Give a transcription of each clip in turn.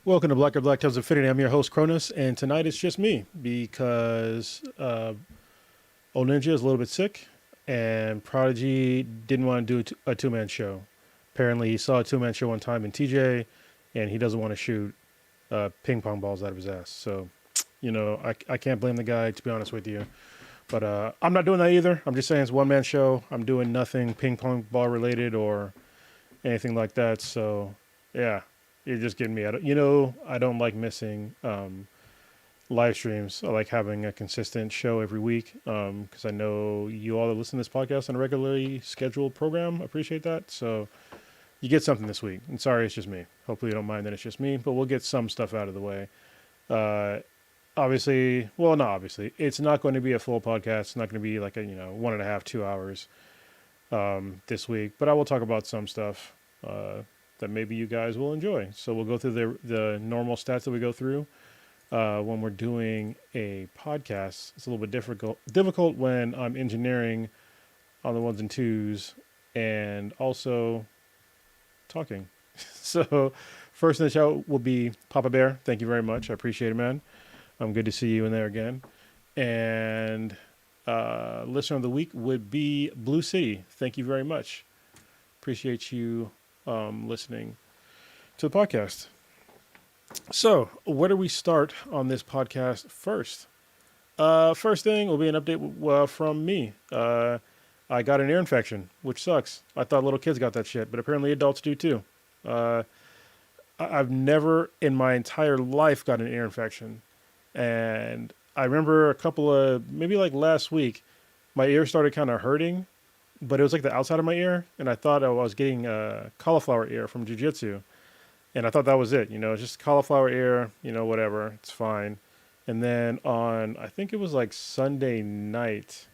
Welcome to Black or Black Tales of Infinity. I'm your host, Cronus, and tonight it's just me because old Ninja is a little bit sick, and Prodigy didn't want to do a two-man show. Apparently, he saw a two-man show one time in TJ, and he doesn't want to shoot ping pong balls out of his ass. So, I can't blame the guy, to be honest with you. But I'm not doing that either. I'm just saying it's a one-man show. I'm doing nothing ping pong ball related or anything like that. So, yeah. You're just getting me out of, I don't like missing live streams. I like having a consistent show every week because I know you all that listen to this podcast on a regularly scheduled program appreciate that. So you get something this week. And sorry, it's just me. Hopefully you don't mind that it's just me, but we'll get some stuff out of the way. Obviously, well, not obviously. It's not going to be a full podcast. It's not going to be like a, 1.5, 2 hours this week, but I will talk about some stuff that maybe you guys will enjoy. So we'll go through the normal stats that we go through when we're doing a podcast. It's a little bit difficult when I'm engineering on the ones and twos and also talking. So first in the show will be Papa Bear. Thank you very much. I appreciate it, man. Good to see you in there again. And listener of the week would be Blue City. Thank you very much. Appreciate you listening to the podcast. So, where do we start on this podcast first? First thing will be an update from me. I got an ear infection, which sucks. I thought little kids got that shit, but apparently adults do too. I've never in my entire life got an ear infection. And I remember maybe like last week, my ear started kind of hurting, but it was like the outside of my ear, and I thought I was getting a cauliflower ear from jiu-jitsu, and I thought that was it, just cauliflower ear, whatever, it's fine. And then I think it was like Sunday night,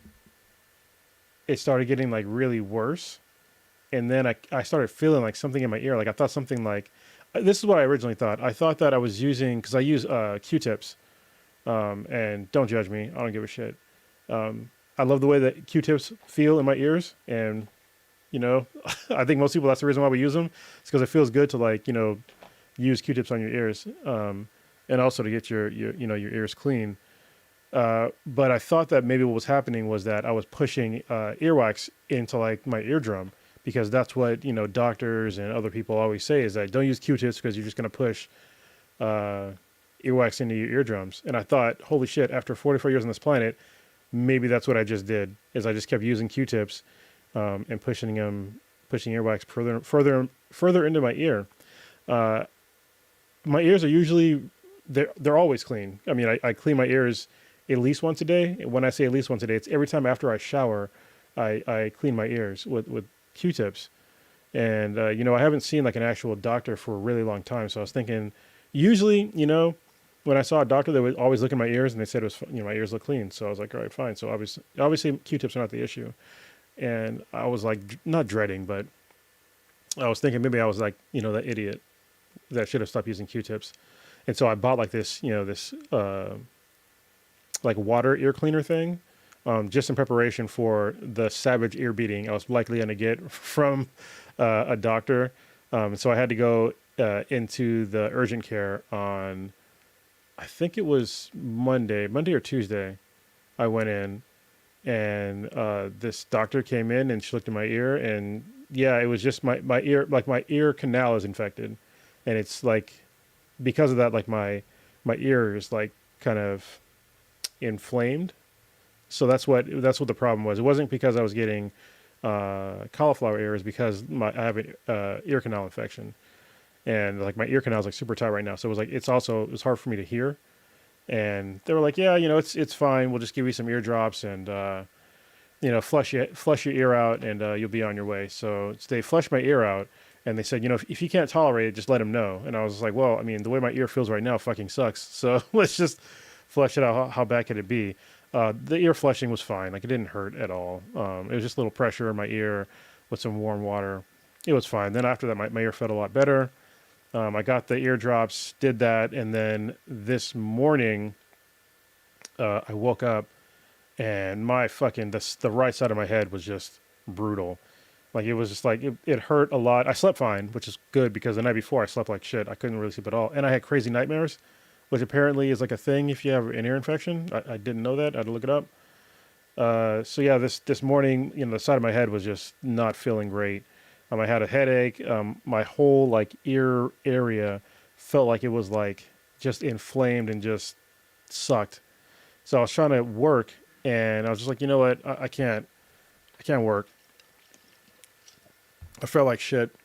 it started getting like really worse, and then I started feeling like something in my ear, like I thought something like, this is what I originally thought. I thought that I was using, because I use Q-tips, and don't judge me, I don't give a shit. I love the way that Q-tips feel in my ears, and I think most people, that's the reason why we use them. It's because it feels good to use Q-tips on your ears, and also to get your ears clean. But I thought that maybe what was happening was that I was pushing earwax into like my eardrum, because that's what doctors and other people always say, is that don't use Q-tips because you're just going to push earwax into your eardrums. And I thought, holy shit, after 44 years on this planet, maybe that's what I just did, is I just kept using Q-tips and pushing earwax further into my ear. My ears are usually, they're always clean. I mean, I clean my ears at least once a day. When I say at least once a day, it's every time after I shower, I clean my ears with Q-tips. And, I haven't seen like an actual doctor for a really long time. So I was thinking, usually, when I saw a doctor, they would always look at my ears and they said it was, my ears look clean. So I was like, all right, fine. So obviously Q-tips are not the issue. And I was like, not dreading, but I was thinking maybe I was like, that idiot that should have stopped using Q-tips. And so I bought like this, like water ear cleaner thing, just in preparation for the savage ear beating I was likely going to get from a doctor. So I had to go into the urgent care on, I think it was Monday or Tuesday. I went in, and this doctor came in and she looked at my ear, and yeah, it was just my ear, like my ear canal is infected, and it's like, because of that, like my ear is like kind of inflamed. So that's what the problem was. It wasn't because I was getting cauliflower ear, it's because I have an ear canal infection. And like my ear canal is like super tight right now. So it was hard for me to hear. And they were like, yeah, it's fine. We'll just give you some eardrops and, flush your ear out, and you'll be on your way. So they flushed my ear out, and they said, if you can't tolerate it, just let them know. And I was like, well, I mean, the way my ear feels right now fucking sucks. So let's just flush it out. How bad could it be? The ear flushing was fine. Like, it didn't hurt at all. It was just a little pressure in my ear with some warm water. It was fine. Then after that, my ear felt a lot better. I got the eardrops, did that, and then this morning, I woke up, and my fucking the right side of my head was just brutal. Like it was just like it hurt a lot. I slept fine, which is good because the night before I slept like shit. I couldn't really sleep at all, and I had crazy nightmares, which apparently is like a thing if you have an ear infection. I didn't know that. I had to look it up. So yeah, this morning, the side of my head was just not feeling great. I had a headache. My whole like ear area felt like it was like just inflamed and just sucked. So I was trying to work, and I was just like, you know what, I can't work. I felt like shit,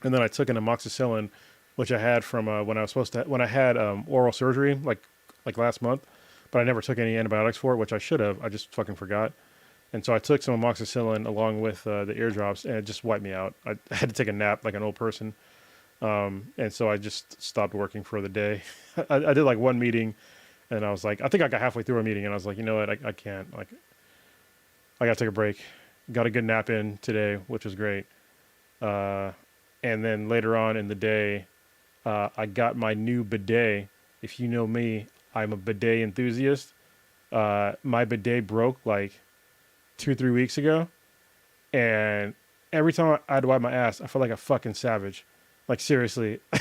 and then I took an amoxicillin, which I had from when I was supposed to when I had oral surgery like last month, but I never took any antibiotics for it, which I should have. I just fucking forgot. And so I took some amoxicillin along with the eardrops, and it just wiped me out. I had to take a nap like an old person, and so I just stopped working for the day. I did like one meeting, and I was like, I think I got halfway through a meeting, and I was like, you know what, I can't. Like, I got to take a break. Got a good nap in today, which was great. Uh, and then later on in the day, I got my new bidet. If you know me, I'm a bidet enthusiast. My bidet broke like 2, 3 weeks ago, and every time I'd wipe my ass, I felt like a fucking savage. Like seriously, you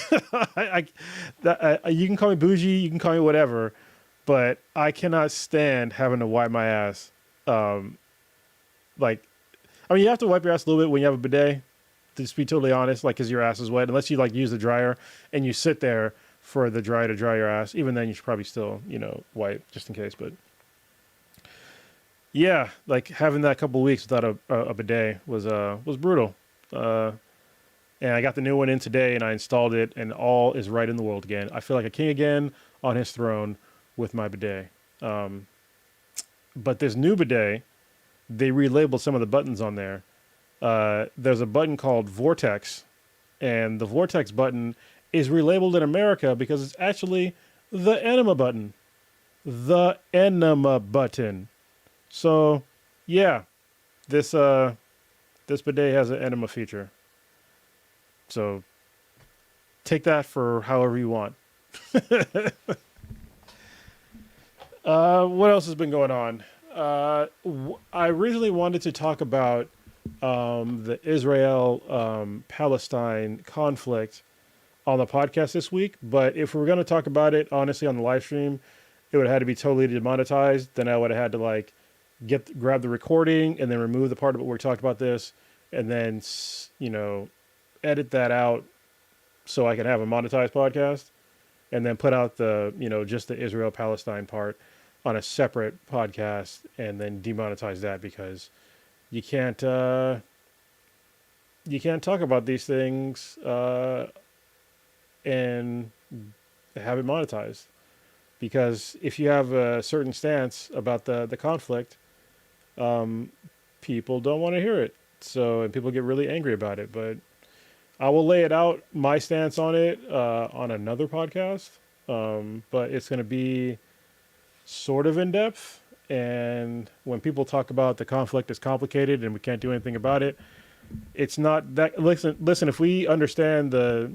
can call me bougie, you can call me whatever, but I cannot stand having to wipe my ass. Um, like, I mean, you have to wipe your ass a little bit when you have a bidet. To just be totally honest, like, cause your ass is wet, unless you like use the dryer and you sit there for the dryer to dry your ass. Even then, you should probably still, wipe just in case. But yeah, like having that couple of weeks without a bidet was brutal. Uh, and I got the new one in today, and I installed it, and all is right in the world again. I feel like a king again on his throne with my bidet. Um, but this new bidet, they relabeled some of the buttons on there. There's a button called Vortex, and the Vortex button is relabeled in America because it's actually the enema button. The enema button. So, yeah, this bidet has an enema feature. So take that for however you want. What else has been going on? I originally wanted to talk about the Israel Palestine conflict on the podcast this week, but if we were going to talk about it honestly on the live stream, it would have had to be totally demonetized. Then I would have had to like grab the recording and then remove the part of it where we talked about this, and then edit that out so I can have a monetized podcast, and then put out the just the Israel Palestine part on a separate podcast, and then demonetize that because you can't talk about these things and have it monetized, because if you have a certain stance about the conflict, people don't want to hear it. So, and people get really angry about it. But I will lay it out, my stance on it, on another podcast. But it's going to be sort of in depth. And when people talk about the conflict is complicated and we can't do anything about it, it's not that. Listen. If we understand the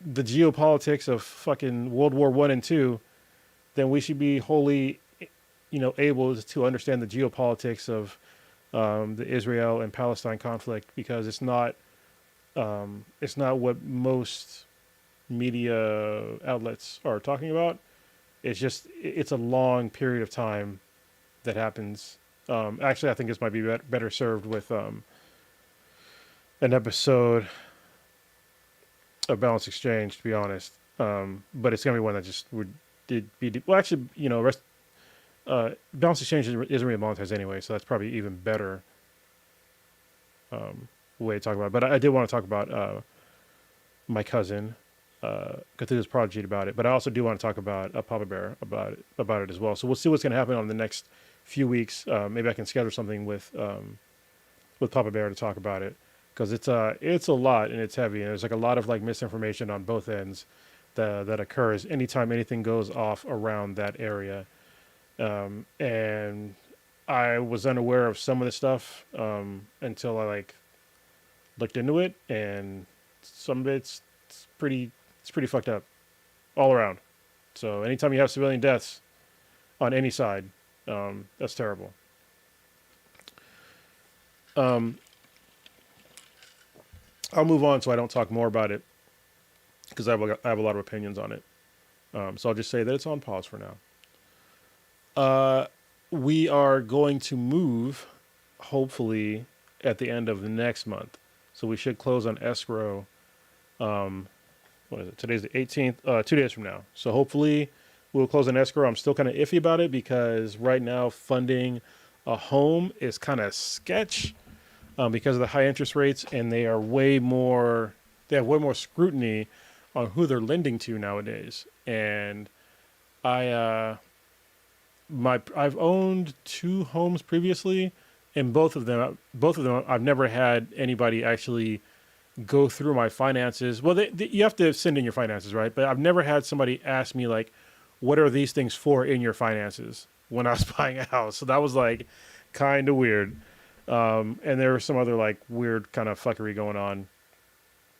geopolitics of fucking World War I and II, then we should be wholly, able to understand the geopolitics of the Israel and Palestine conflict, because it's not what most media outlets are talking about. It's a long period of time that happens. Actually, I think this might be better served with an episode of Balance Exchange, to be honest. But it's gonna be one that just would be well. Actually, Balance Exchange isn't really monetized anyway, so that's probably even better way to talk about it. But I did want to talk about my cousin, Cthulhu's Prodigy, about it. But I also do want to talk about Papa Bear about it as well. So we'll see what's going to happen on the next few weeks. Maybe I can schedule something with Papa Bear to talk about it, because it's a lot and it's heavy, and there's like a lot of like misinformation on both ends that occurs anytime anything goes off around that area. And I was unaware of some of the stuff until I like looked into it, and some of it's pretty fucked up all around. So anytime you have civilian deaths on any side, that's terrible. I'll move on so I don't talk more about it because I have a lot of opinions on it. So I'll just say that it's on pause for now. Uh, we are going to move, hopefully, at the end of the next month. So we should close on escrow. Um, what is it? Today's the 18th. 2 days from now. So hopefully, we'll close on escrow. I'm still kind of iffy about it because right now funding a home is kind of sketch because of the high interest rates, and they are way more. They have way more scrutiny on who they're lending to nowadays. And I I've owned two homes previously, and both of them I've never had anybody actually go through my finances. Well, you have to send in your finances, right? But I've never had somebody ask me like, "What are these things for in your finances?" when I was buying a house. So that was like kind of weird. And there was some other like weird kind of fuckery going on.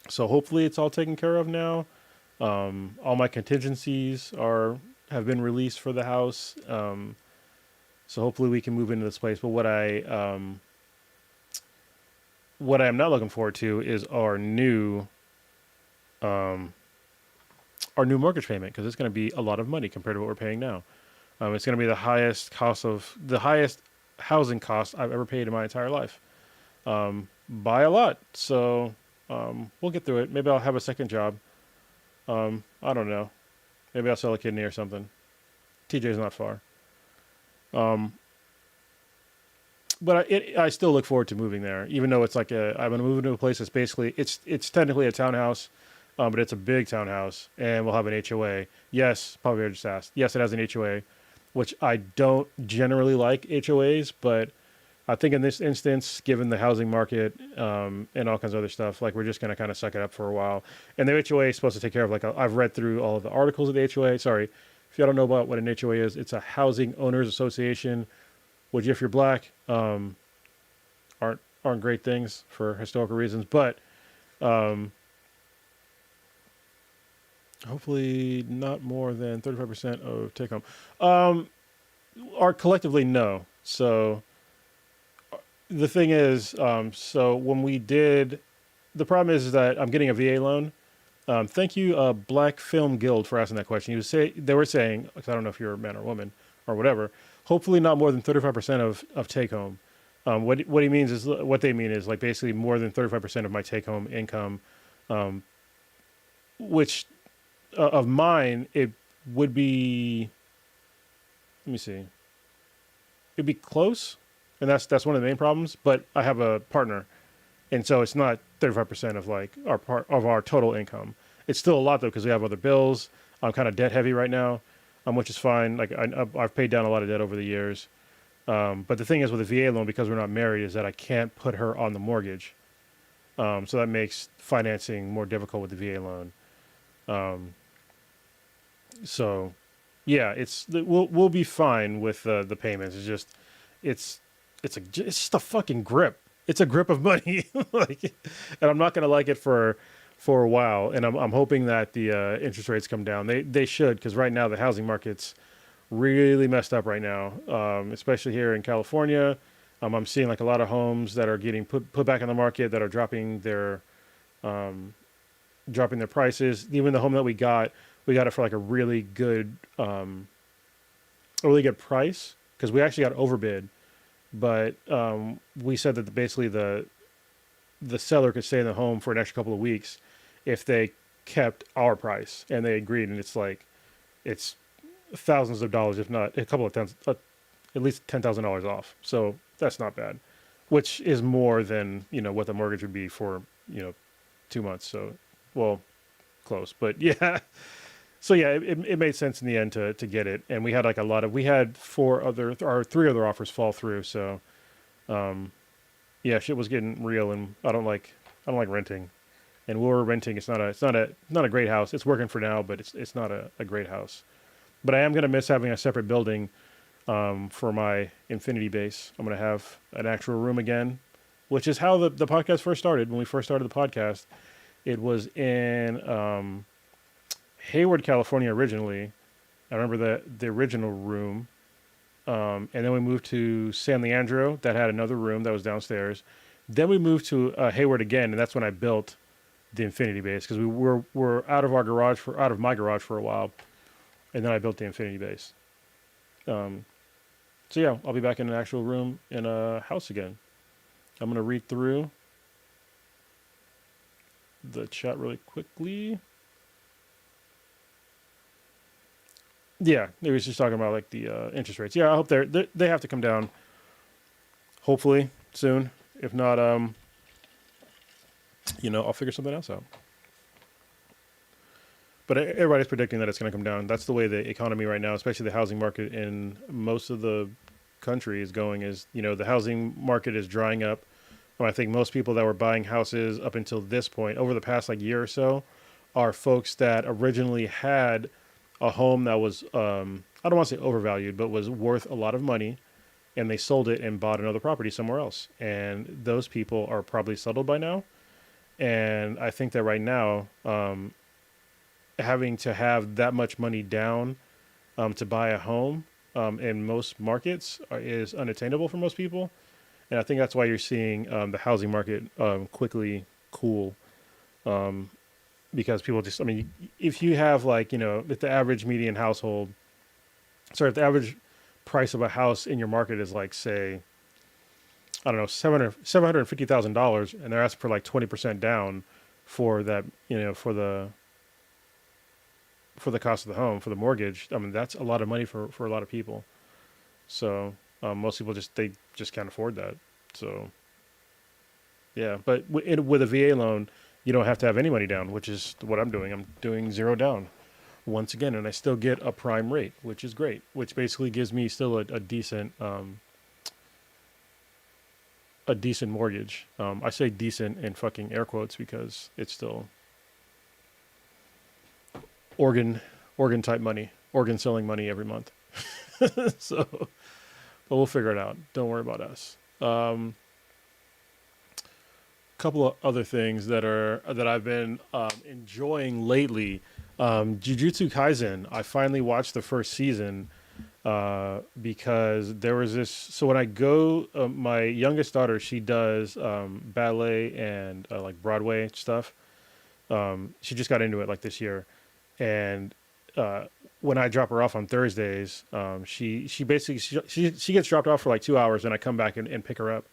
So hopefully it's all taken care of now. All my contingencies are have been released for the house. So hopefully we can move into this place. But what I am not looking forward to is um, our new mortgage payment because it's going to be a lot of money compared to what we're paying now. It's going to be the highest housing cost I've ever paid in my entire life, by a lot. So we'll get through it. Maybe I'll have a second job. I don't know. Maybe I'll sell a kidney or something. TJ's not far. Um, but I still look forward to moving there, even though it's like I'm going to move into a place that's basically it's technically a townhouse, but it's a big townhouse, and we'll have an HOA. Yes, probably I just asked. Yes, it has an HOA, which I don't generally like HOAs, but I think in this instance, given the housing market and all kinds of other stuff, like we're just going to kind of suck it up for a while. And the HOA is supposed to take care of like I've read through all of the articles of the HOA. Sorry, if you don't know about what an HOA is, it's a housing owners association, which if you're black, aren't great things for historical reasons, but um, hopefully not more than 35% of take home. Um, are collectively no. So the thing is, so when we did, the problem is that I'm getting a VA loan. Thank you, Black Film Guild, for asking that question. They were saying, 'cause I don't know if you're a man or woman or whatever. Hopefully, not more than 35% of take home. What he means is what they mean is like basically more than 35% of my take home income, um, which of mine it would be. Let me see. It'd be close, and that's one of the main problems. But I have a partner, and so it's not 35% of like our total income. It's still a lot though because we have other bills. I'm kind of debt heavy right now, which is fine. Like I've paid down a lot of debt over the years. But the thing is with a VA loan, because we're not married, is that I can't put her on the mortgage. So that makes financing more difficult with the VA loan. Um, so yeah, we'll be fine with the payments. It's it's just a fucking grip. It's a grip of money, like, and I'm not gonna like it for a while. And I'm hoping that the interest rates come down. They should, because right now the housing market's really messed up right now, especially here in California. I'm seeing like a lot of homes that are getting put back on the market that are um, dropping their prices. Even the home that we got it for like a really good price because we actually got overbid. But we said that basically the seller could stay in the home for an extra couple of weeks if they kept our price, and they agreed. And it's thousands of dollars, if not a couple of tens, at least $10,000 off. So that's not bad, which is more than what the mortgage would be for 2 months. So, well, close, but yeah. So yeah, it made sense in the end to get it, and we had like we had three other offers fall through. So, yeah, shit was getting real, and I don't like renting, and we were renting. It's not a great house. It's working for now, but it's not a great house. But I am gonna miss having a separate building for my Infinity base. I'm gonna have an actual room again, which is how the podcast first started. When we first started the podcast, it was in Hayward, California originally. I remember the original room. And then we moved to San Leandro that had another room that was downstairs. Then we moved to Hayward again, and that's when I built the infinity base because we're out of my garage for a while, and then I built the infinity base. Um, so yeah, I'll be back in an actual room in a house again. I'm gonna read through the chat really quickly. Yeah, he was just talking about like the interest rates. Yeah, I hope they have to come down. Hopefully soon. If not, I'll figure something else out. But everybody's predicting that it's going to come down. That's the way the economy right now, especially the housing market in most of the country is going. Is the housing market is drying up. Well, I think most people that were buying houses up until this point, over the past like year or so, are folks that originally had a home that was I don't want to say overvalued, but was worth a lot of money, and they sold it and bought another property somewhere else. And those people are probably settled by now. And I think that right now, having to have that much money down to buy a home in most markets is unattainable for most people. And I think that's why you're seeing the housing market quickly cool. Because people just, I mean, if you have like, if the average median household, if the average price of a house in your market is like, say, I don't know, $750,000, and they're asking for like 20% down for that, for the cost of the home, for the mortgage. I mean, that's a lot of money for a lot of people. So most people they just can't afford that. So yeah, but with a VA loan, you don't have to have any money down, which is what I'm doing. I'm doing zero down once again, and I still get a prime rate, which is great, which basically gives me still a decent mortgage. I say decent in fucking air quotes because it's still organ type money, organ selling money every month. So, but we'll figure it out. Don't worry about us. Couple of other things that I've been enjoying lately. Jujutsu Kaisen. I finally watched the first season because there was this. So when I go, my youngest daughter, she does ballet and like Broadway stuff. She just got into it like this year, and when I drop her off on Thursdays, she basically she gets dropped off for like 2 hours, and I come back and pick her up.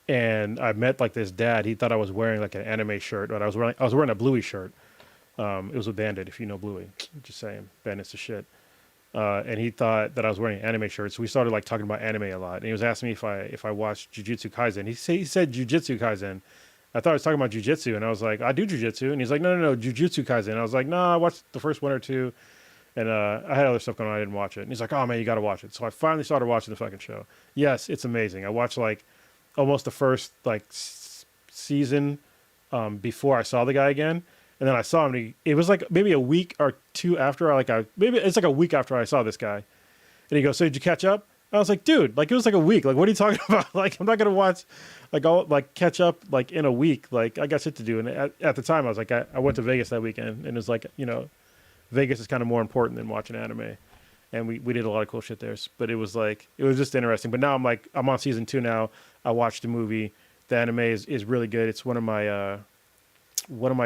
And I met like this dad. He thought I was wearing like an anime shirt, but I was wearing a Bluey shirt. It was a Bandit, if you know Bluey. Just saying, Bandit's the shit. And he thought that I was wearing an anime shirt, so we started like talking about anime a lot. And he was asking me if I watched Jujutsu Kaisen. He said Jujutsu Kaisen. I thought I was talking about jujitsu, and I was like, I do jujitsu, and he's like, no, Jujutsu Kaisen. And I was like, no, I watched the first one or two, and I had other stuff going on. I didn't watch it. And he's like, oh man, you got to watch it. So I finally started watching the fucking show. Yes, it's amazing. I watched like almost the first like season before I saw the guy again, and then I saw him. It was like maybe a week or two after maybe it's like a week after I saw this guy, and he goes, "So did you catch up?" I was like, "Dude, like it was like a week. Like what are you talking about? Like I'm not gonna watch like all like catch up like in a week. Like I got shit to do." And at the time, I was like, I went to Vegas that weekend, and it was like Vegas is kind of more important than watching anime. And we did a lot of cool shit there. But it was just interesting. But now I'm on season 2 now. I watched the movie. The anime is really good. It's one of my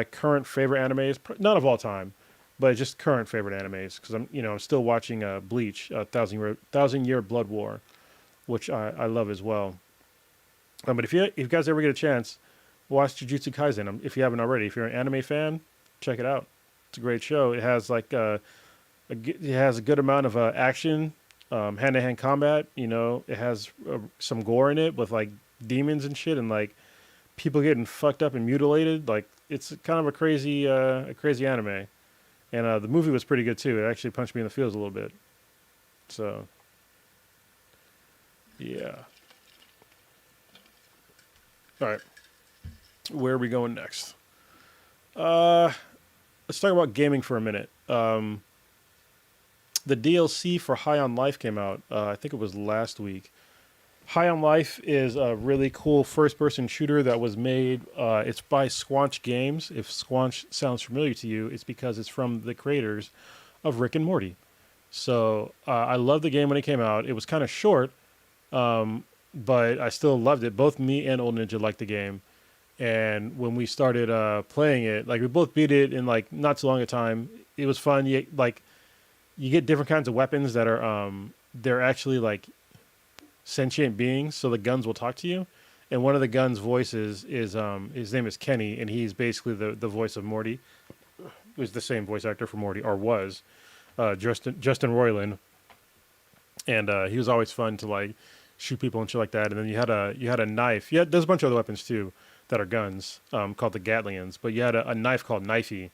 current favorite animes, not of all time, but just current favorite animes. Because I'm still watching Bleach, Thousand Year Blood War, which I love as well. But if you guys ever get a chance, watch Jujutsu Kaisen. If you haven't already, if you're an anime fan, check it out. It's a great show. It has like it has a good amount of action, hand-to-hand combat. It has some gore in it with like demons and shit, and like people getting fucked up and mutilated. Like it's kind of a crazy anime. And the movie was pretty good too. It actually punched me in the feels a little bit. So yeah. All right, where are we going next? Let's talk about gaming for a minute. The DLC for High on Life came out. I think it was last week. High on Life is a really cool first-person shooter that was made. It's by Squanch Games. If Squanch sounds familiar to you, it's because it's from the creators of Rick and Morty. So I loved the game when it came out. It was kind of short, but I still loved it. Both me and Old Ninja liked the game. And when we started playing it, like we both beat it in like not too long a time. It was fun. You get different kinds of weapons that are they're actually like sentient beings, so the guns will talk to you. And one of the guns' voices is his name is Kenny, and he's basically the voice of Morty. Who's the same voice actor for Morty, or was Justin Roiland, and he was always fun to like shoot people and shit like that. And then you had a knife. Yeah, there's a bunch of other weapons too that are guns, called the Gatlians. But you had a knife called Knifey,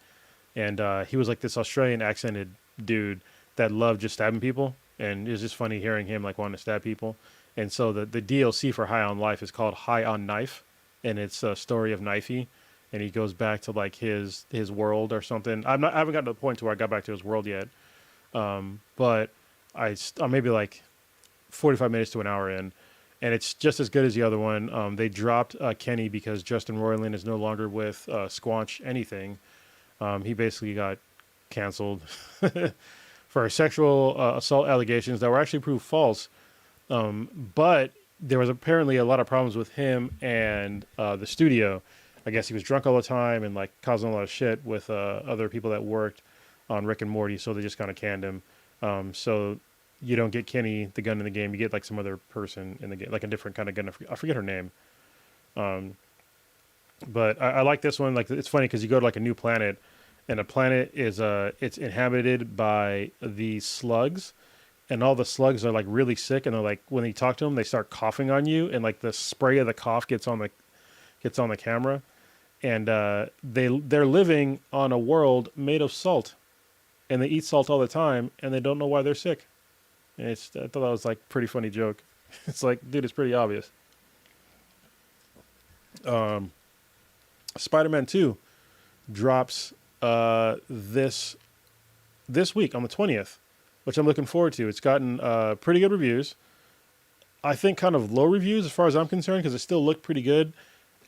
and he was like this Australian accented dude that loved just stabbing people, and it was just funny hearing him like wanting to stab people. And so the DLC for High on Life is called High on Knife, and it's a story of Knifey, and he goes back to like his world or something. I haven't gotten to the point to where I got back to his world yet, but I'm maybe like 45 minutes to an hour in, and it's just as good as the other one. They dropped Kenny because Justin Roiland is no longer with Squanch anything. He basically got canceled for sexual assault allegations that were actually proved false. But there was apparently a lot of problems with him and the studio. I guess he was drunk all the time and like causing a lot of shit with other people that worked on Rick and Morty, so they just kind of canned him. So you don't get Kenny, the gun in the game. You get like some other person in the game, like a different kind of gun. I forget her name. But I like this one. Like it's funny because you go to like a new planet, and the planet is it's inhabited by these slugs, and all the slugs are like really sick, and they're like when you talk to them, they start coughing on you, and like the spray of the cough gets on the camera, and they're living on a world made of salt, and they eat salt all the time, and they don't know why they're sick. And I thought that was like a pretty funny joke. It's like, dude, it's pretty obvious. Spider-Man 2 drops this week on the 20th, which I'm looking forward to. It's gotten pretty good reviews. I think kind of low reviews as far as I'm concerned because it still looked pretty good.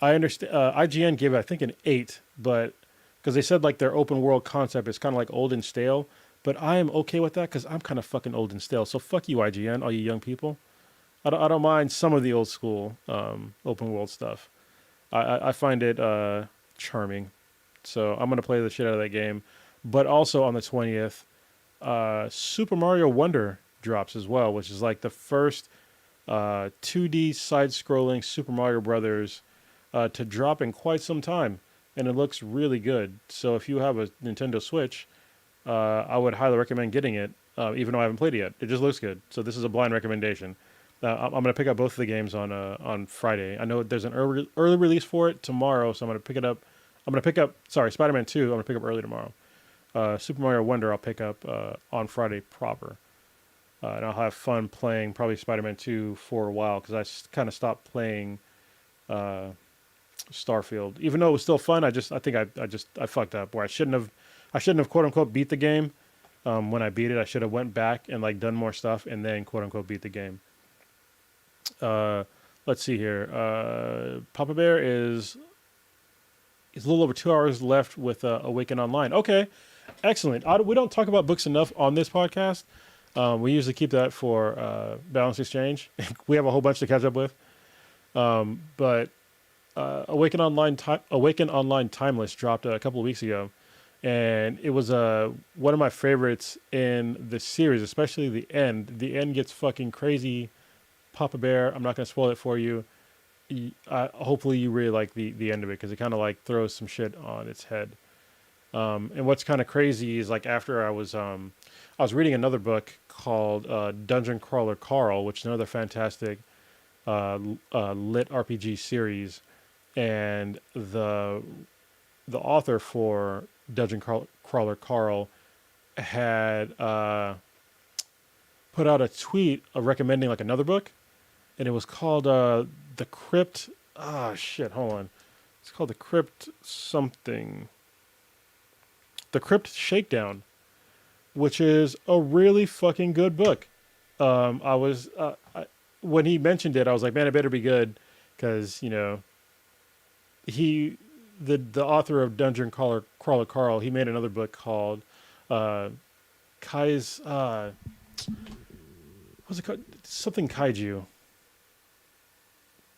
I understand IGN gave it I think an 8, but because they said like their open world concept is kind of like old and stale. But I am okay with that because I'm kind of fucking old and stale. So fuck you, IGN, all you young people. I don't mind some of the old school open world stuff. I find it charming. So I'm going to play the shit out of that game. But also on the 20th, Super Mario Wonder drops as well, which is like the first 2D side-scrolling Super Mario Brothers to drop in quite some time. And it looks really good. So if you have a Nintendo Switch, I would highly recommend getting it, even though I haven't played it yet. It just looks good. So this is a blind recommendation. I'm going to pick up both of the games on Friday. I know there's an early release for it tomorrow, so I'm going to pick it up. Spider-Man 2, I'm going to pick up early tomorrow. Super Mario Wonder, I'll pick up on Friday proper. And I'll have fun playing probably Spider-Man 2 for a while because I kind of stopped playing Starfield. Even though it was still fun, I think I fucked up where I shouldn't have quote unquote beat the game. When I beat it, I should have went back and like done more stuff and then quote unquote beat the game. Let's see here. Papa Bear is a little over 2 hours left with Awaken Online. Okay, excellent. We don't talk about books enough on this podcast. We usually keep that for Balance Exchange. We have a whole bunch to catch up with. But Awaken Online Timeless dropped a couple of weeks ago. And it was one of my favorites in the series, especially the end. The end gets fucking crazy. Papa Bear, I'm not going to spoil it for you. Hopefully you really like the end of it because it kind of like throws some shit on its head. And what's kind of crazy is like after I was reading another book called Dungeon Crawler Carl, which is another fantastic lit RPG series, and the author for Dungeon Crawler Carl had put out a tweet of recommending like another book, and it was called The Crypt. Hold on. It's called The Crypt something. The Crypt Shakedown, which is a really fucking good book. When he mentioned it, I was like, man, it better be good, because the author of Dungeon Crawler Carl, he made another book called what's it called? Something Kaiju.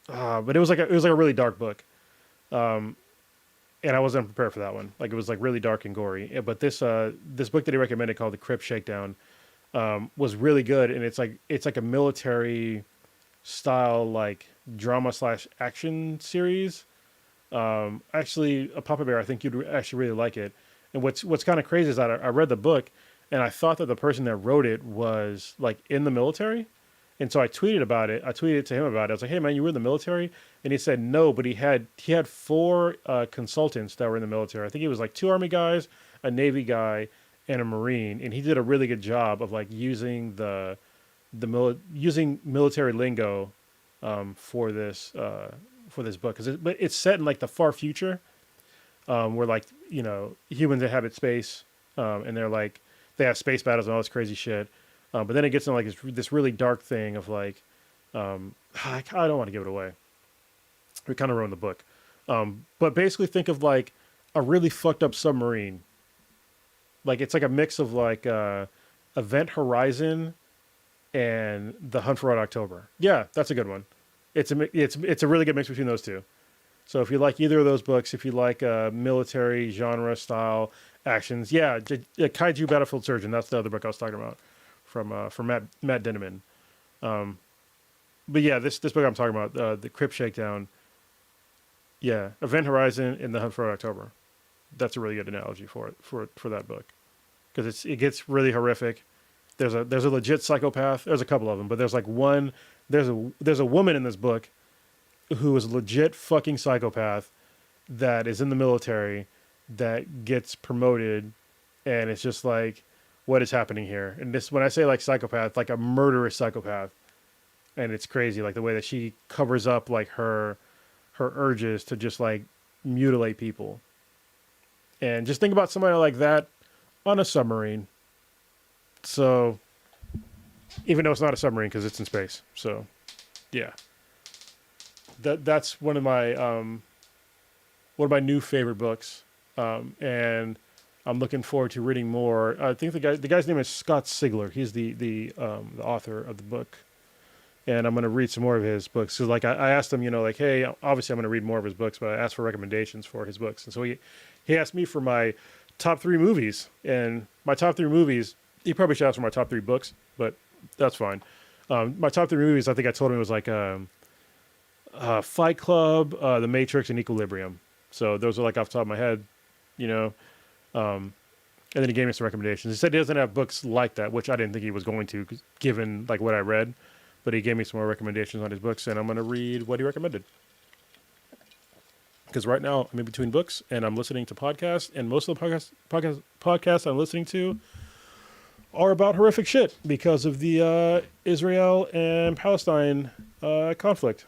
But it was like a really dark book. and I wasn't prepared for that one. Like it was like really dark and gory. But this book that he recommended called The Crypt Shakedown was really good, and it's like a military style like drama slash action series. Actually, a Papa Bear, I think you'd actually really like it. And what's kind of crazy is that I read the book, and I thought that the person that wrote it was like in the military, and so I tweeted about it. I tweeted to him about it. I was like, "Hey man, you were in the military?" And he said no, but he had four consultants that were in the military. I think he was like two Army guys, a Navy guy, and a Marine, and he did a really good job of like using using military lingo for this book because but it's set in like the far future where like humans inhabit space and they're like they have space battles and all this crazy shit. But then it gets into like this really dark thing of like I don't want to give it away. We kind of ruined the book. But basically think of like a really fucked up submarine. Like it's like a mix of like Event Horizon and The Hunt for Red October. Yeah, that's a good one. It's a really good mix between those two. So if you like either of those books, if you like military genre style actions, yeah, Kaiju Battlefield Surgeon. That's the other book I was talking about from Matt Dinneman. But yeah, this book I'm talking about, the Crypt Shakedown. Yeah, Event Horizon and The Hunt for Red October. That's a really good analogy for that book because it gets really horrific. There's a legit psychopath. There's a couple of them, but there's like one. There's a woman in this book who is a legit fucking psychopath that is in the military that gets promoted, and it's just like, what is happening here? And this, when I say like psychopath, like a murderous psychopath, and it's crazy, like the way that she covers up like her urges to just like mutilate people. And just think about somebody like that on a submarine. So, even though it's not a submarine because it's in space. So, yeah. That's one of my new favorite books. And I'm looking forward to reading more. I think the guy's name is Scott Sigler. He's the author of the book. And I'm going to read some more of his books. So like I asked him, like, hey, obviously I'm going to read more of his books, but I asked for recommendations for his books. And so he asked me for my top 3 movies. And my top 3 movies, he probably should ask for my top 3 books, but that's fine. My top 3 movies, I think I told him it was like Fight Club, The Matrix, and Equilibrium. So those are like off the top of my head, and then he gave me some recommendations. He said he doesn't have books like that, which I didn't think he was going to, given like what I read. But he gave me some more recommendations on his books, and I'm going to read what he recommended. Because right now I'm in between books, and I'm listening to podcasts, and most of the podcasts I'm listening to are about horrific shit because of the Israel and Palestine conflict.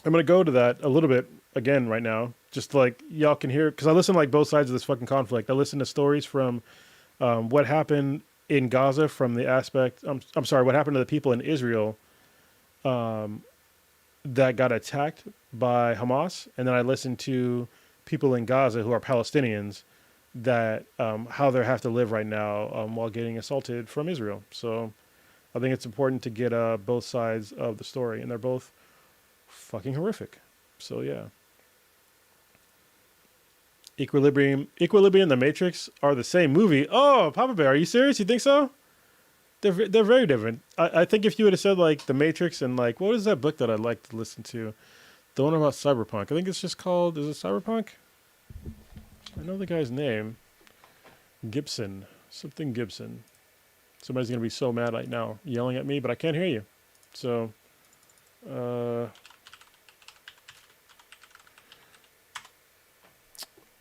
I'm going to go to that a little bit again right now, just like y'all can hear, because I listen to like both sides of this fucking conflict. I listen to stories from what happened in Gaza from the aspect, I'm sorry, what happened to the people in Israel that got attacked by Hamas. And then I listened to people in Gaza who are Palestinians that how they have to live right now while getting assaulted from Israel. So I think it's important to get both sides of the story, and they're both fucking horrific. So yeah. Equilibrium and The Matrix are the same movie. Oh, Papa Bear, are you serious? You think so? They're very different. I think if you would have said like The Matrix and like, what is that book that I'd like to listen to? The one about cyberpunk. I think it's just called, is it Cyberpunk? I know the guy's name. Gibson. Something Gibson. Somebody's going to be so mad right now yelling at me, but I can't hear you. So, oh,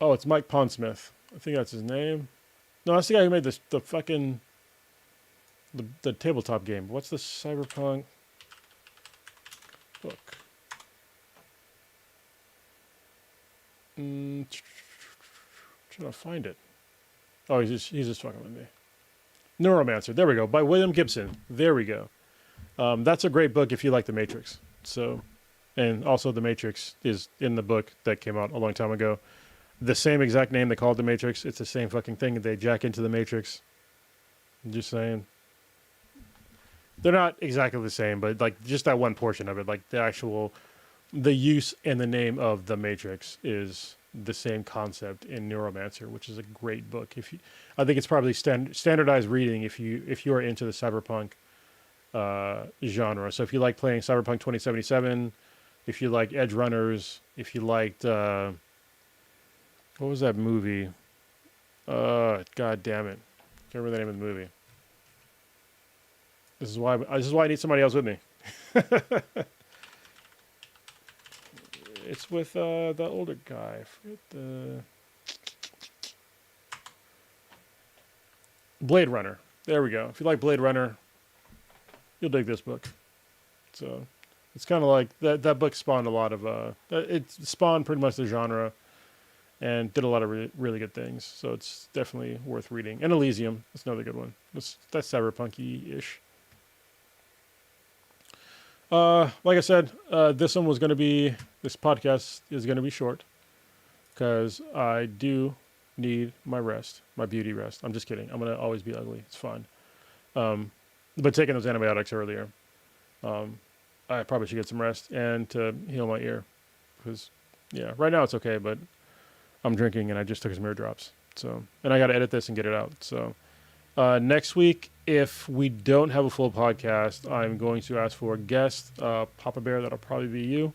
it's Mike Pondsmith. I think that's his name. No, that's the guy who made the fucking the tabletop game. What's the cyberpunk book? Trying to find it. Oh, he's just fucking with me. Neuromancer. There we go. By William Gibson. There we go. That's a great book if you like The Matrix. So, and also The Matrix is in the book that came out a long time ago. The same exact name they called The Matrix. It's the same fucking thing. They jack into The Matrix. I'm just saying. They're not exactly the same, but like just that one portion of it, like the actual the use and the name of The Matrix is the same concept in Neuromancer, which is a great book. If you, I think it's probably standardized reading if you are into the cyberpunk genre. So if you like playing Cyberpunk 2077, if you like Edge Runners, if you liked what was that movie? God damn it, can't remember the name of the movie. This is why I need somebody else with me. It's with the older guy. I forget the Blade Runner. There we go. If you like Blade Runner, you'll dig this book. So it's kind of like that book spawned a lot of it spawned pretty much the genre and did a lot of really good things. So it's definitely worth reading. And Elysium, that's another good one. That's cyberpunky ish. Like I said, this podcast is going to be short because I do need my rest, my beauty rest. I'm just kidding. I'm going to always be ugly. It's fine. But taking those antibiotics earlier, I probably should get some rest and to heal my ear because, yeah, right now it's okay, but I'm drinking and I just took some ear drops. So, and I got to edit this and get it out. So, next week, if we don't have a full podcast, I'm going to ask for a guest, Papa Bear. That'll probably be you.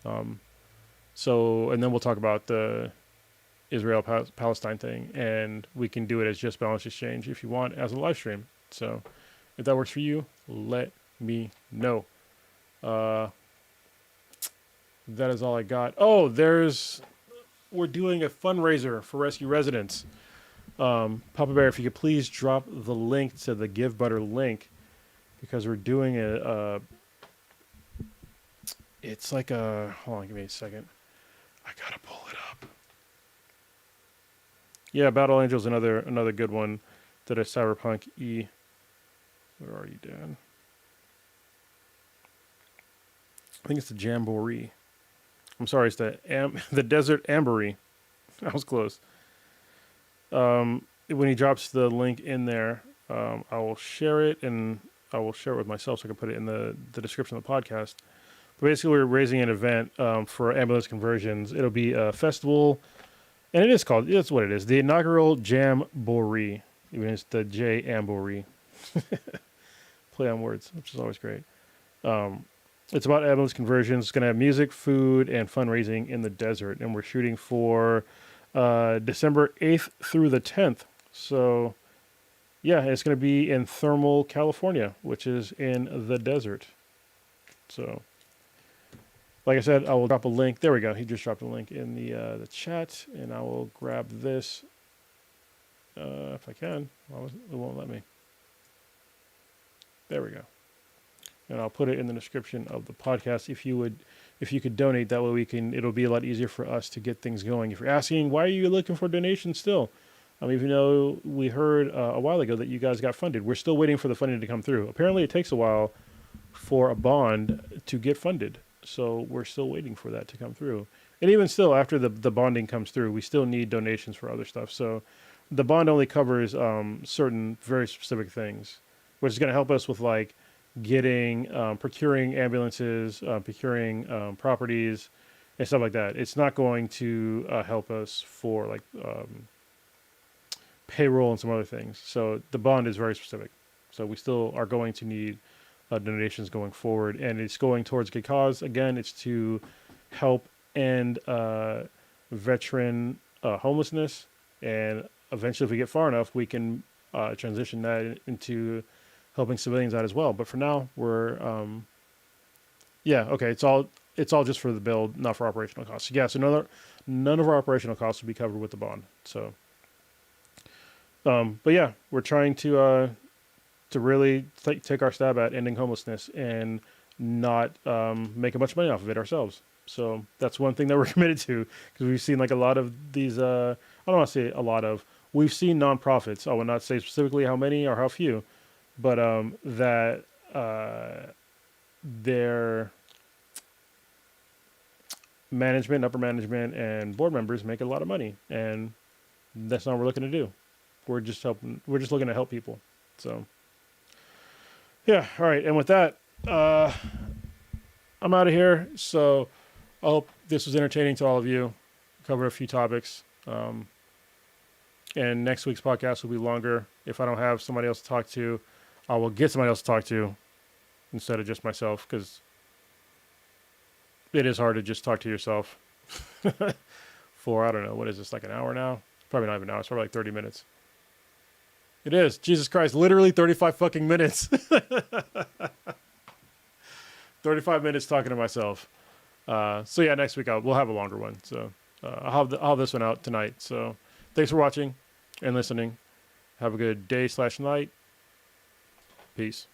And then we'll talk about the Israel-Palestine thing, and we can do it as Just Balance Exchange if you want as a live stream. So if that works for you, let me know. That is all I got. Oh, we're doing a fundraiser for Rescue Residents. Papa Bear, if you could please drop the link to the Give Butter link, because we're doing it's like hold on, give me a second. I gotta pull it up. Yeah, Battle Angel's another good one that is cyberpunk E. Where are you, Dan? I think it's the Jamboree. I'm sorry, it's the Desert Amberry. I was close. When he drops the link in there, I will share it, and I will share it with myself so I can put it in the description of the podcast. But basically, we're raising an event for ambulance conversions. It'll be a festival, and it's what it is, the inaugural Jamboree. Even it's the J Amboree. Play on words, which is always great. It's about ambulance conversions. It's going to have music, food, and fundraising in the desert, and we're shooting for December 8th through the 10th. So, yeah, it's going to be in Thermal, California, which is in the desert. So, like I said, I will drop a link. There we go. He just dropped a link in the chat, and I will grab this if I can. It won't let me. There we go. And I'll put it in the description of the podcast. If you could donate, that way it'll be a lot easier for us to get things going. If you're asking, why are you looking for donations still? Even though we heard a while ago that you guys got funded, we're still waiting for the funding to come through. Apparently it takes a while for a bond to get funded. So we're still waiting for that to come through. And even still, after the bonding comes through, we still need donations for other stuff. So the bond only covers certain very specific things, which is going to help us with like getting, procuring ambulances, procuring properties and stuff like that. It's not going to help us for like payroll and some other things. So the bond is very specific. So we still are going to need donations going forward, and it's going towards a good cause. Again, it's to help end veteran homelessness, and eventually, if we get far enough, we can transition that into helping civilians out as well. But for now, we're okay. It's all just for the build, not for operational costs. Yeah, so none of our operational costs will be covered with the bond. So, but yeah, we're trying to really take our stab at ending homelessness and not make a bunch of money off of it ourselves. So that's one thing that we're committed to, because we've seen like a lot of these, I don't want to say a lot of, we've seen nonprofits, I will not say specifically how many or how few, but that their management, upper management, and board members make a lot of money, and that's not what we're looking to do. We're just looking to help people. So yeah, all right. And with that, I'm out of here. So I hope this was entertaining to all of you. Covered a few topics. And next week's podcast will be longer. If I don't have somebody else to talk to, I will get somebody else to talk to instead of just myself, because it is hard to just talk to yourself for, I don't know, what is this, like an hour now? Probably not even an hour. It's probably like 30 minutes. It is. Jesus Christ. Literally 35 fucking minutes. 35 minutes talking to myself. So yeah, next week we'll have a longer one. So I'll have this one out tonight. So thanks for watching and listening. Have a good day/night. Peace.